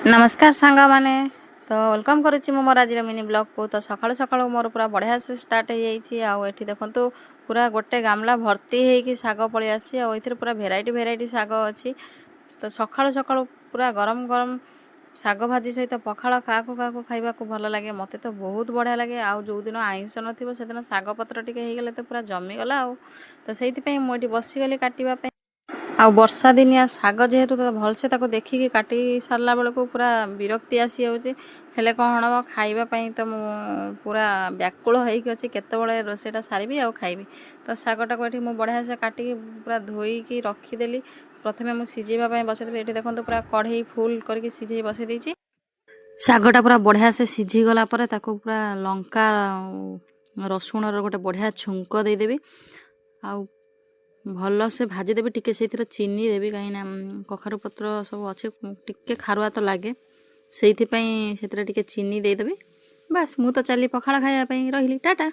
नमस्कार सांग मैंने तो वेलकम करुच्ची मो मोर आज मिनी ब्लॉग को। तो सकाळु सकाळु मोर पूरा बढ़िया से स्टार्ट हो जाइए। आठी देखो पूरा गोटे गामला भर्ती होगी शाग पलि आसी पूरा भेराइटी भेराइटी शाग अच्छी। तो सकाळु सकाळु पूरा गरम गरम शाग भाजी सहित पखाड़ क्या खाइबा को भल लगे, मत तो बहुत बढ़िया लगे। आउ जो दिन आइंस नथिबो से दिन शाग पत्र टिके ହେଇगले तो पूरा जमीगला। तो से मुझे बसीगली काटापी। आ वर्षा दिनिया शाग जेहेतु तो भलसे ताको देखिकी काटी सारा बेलू पूरा विरक्ति आसी जाऊँगी। हेले कौन हम खाइबापी तो पूरा व्याकुल होइक अच्छी केतबले रोषेईटा सारी आउ खाइबी। तो शागटा को ये बढ़िया से काटिकी पूरा धोईकी रखीदेली। प्रथमे मुझे सिझेवाई बसईदेवी। ये देखो पूरा कढ़ई फुल करके सिझे बसई देती। शागटा पूरा बढ़िया से सिझीगला पूरा लंका रसुण रोटे बढ़िया छुंक देदेवी। आउ भल से भाजीदेवी टिके से चीनी देवी कहीं कखारु पत्र सब अच्छे टिके खारुआ तो लगे से चीनी देदेवी। बास मु तो चली पखाड़ खाइबा रही टाटा।